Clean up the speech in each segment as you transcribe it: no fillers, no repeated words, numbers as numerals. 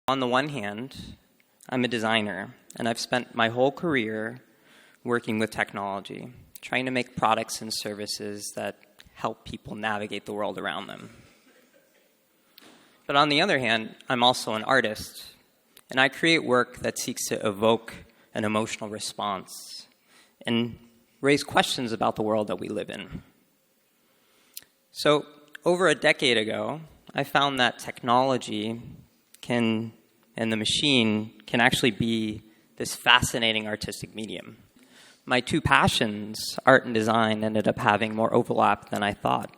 On the one hand, I'm a designer, and I've spent my whole career working with technology, trying to make products and services that help people navigate the world around them. But on the other hand, I'm also an artist, and I create work that seeks to evoke an emotional response and raise questions about the world that we live in. So, over a decade ago, I found that technology and the machine can actually be this fascinating artistic medium. My two passions, art and design, ended up having more overlap than I thought.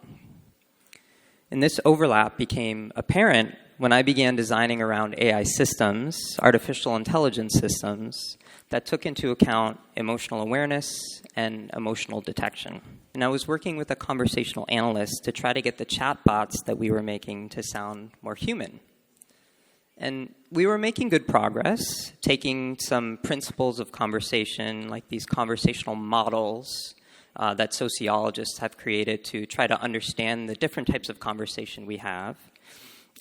And this overlap became apparent when I began designing around AI systems, artificial intelligence systems, that took into account emotional awareness and emotional detection. And I was working with a conversational analyst to try to get the chatbots that we were making to sound more human. And we were making good progress, taking some principles of conversation, like these conversational models that sociologists have created to try to understand the different types of conversation we have,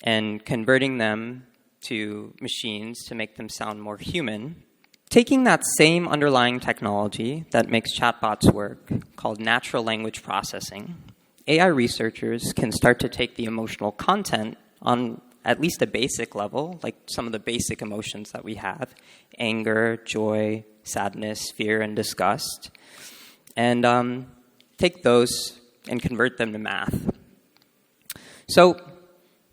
and converting them to machines to make them sound more human. Taking that same underlying technology that makes chatbots work, called natural language processing, AI researchers can start to take the emotional content on at least a basic level, like some of the basic emotions that we have, anger, joy, sadness, fear, and disgust, and take those and convert them to math. So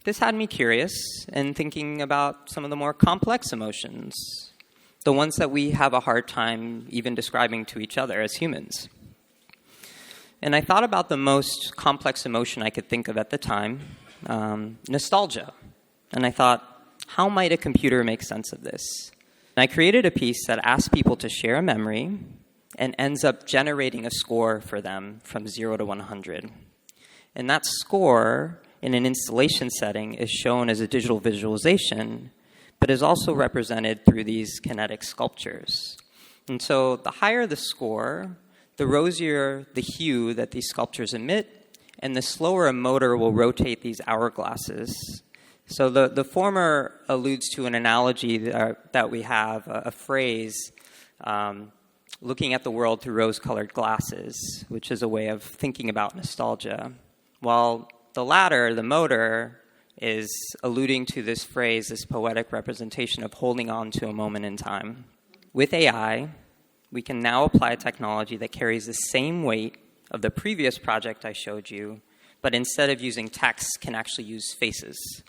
this had me curious and thinking about some of the more complex emotions, the ones that we have a hard time even describing to each other as humans. And I thought about the most complex emotion I could think of at the time, nostalgia. And I thought, how might a computer make sense of this? And I created a piece that asks people to share a memory and ends up generating a score for them from 0 to 100. And that score in an installation setting is shown as a digital visualization, but is also represented through these kinetic sculptures. And so the higher the score, the rosier the hue that these sculptures emit, and the slower a motor will rotate these hourglasses. So the former alludes to an analogy that we have, a phrase, looking at the world through rose-colored glasses, which is a way of thinking about nostalgia. While the latter, the motor, is alluding to this phrase, this poetic representation of holding on to a moment in time. With AI, we can now apply a technology that carries the same weight of the previous project I showed you, but instead of using text, can actually use faces.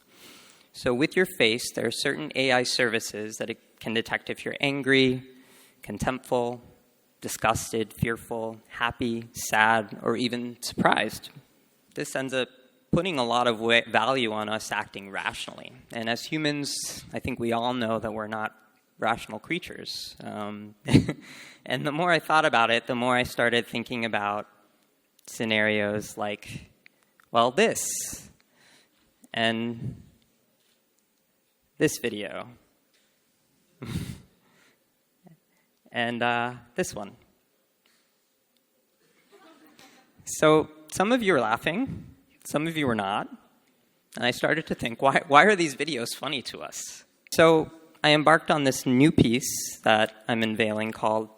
So with your face, there are certain AI services that it can detect if you're angry, contemptful, disgusted, fearful, happy, sad, or even surprised. This ends up putting a lot of value on us acting rationally. And as humans, I think we all know that we're not rational creatures. And the more I thought about it, the more I started thinking about scenarios like, well, this, and this video, and this one. So some of you are laughing, some of you are not, and I started to think, why are these videos funny to us? So I embarked on this new piece that I'm unveiling called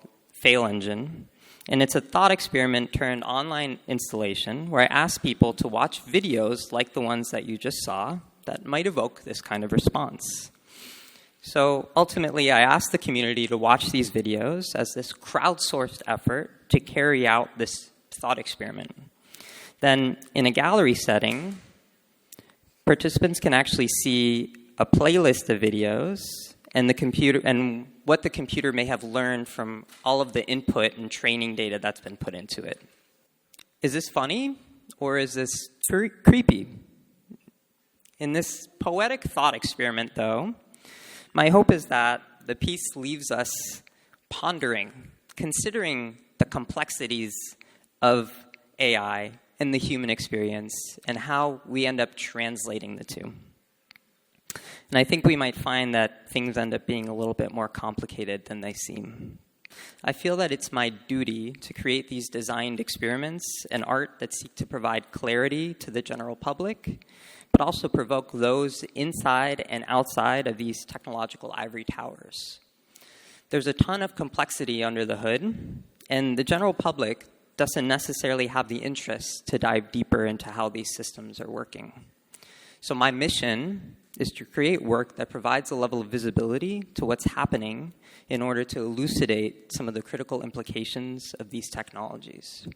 Fail Engine, and it's a thought experiment turned online installation where I ask people to watch videos like the ones that you just saw that might evoke this kind of response. So ultimately, I asked the community to watch these videos as this crowdsourced effort to carry out this thought experiment. Then, in a gallery setting, participants can actually see a playlist of videos and what the computer may have learned from all of the input and training data that's been put into it. Is this funny, or is this creepy? In this poetic thought experiment, though, my hope is that the piece leaves us pondering, considering the complexities of AI and the human experience and how we end up translating the two. And I think we might find that things end up being a little bit more complicated than they seem. I feel that it's my duty to create these designed experiments and art that seek to provide clarity to the general public, but also provoke those inside and outside of these technological ivory towers. There's a ton of complexity under the hood, and the general public doesn't necessarily have the interest to dive deeper into how these systems are working. So my mission is to create work that provides a level of visibility to what's happening in order to elucidate some of the critical implications of these technologies.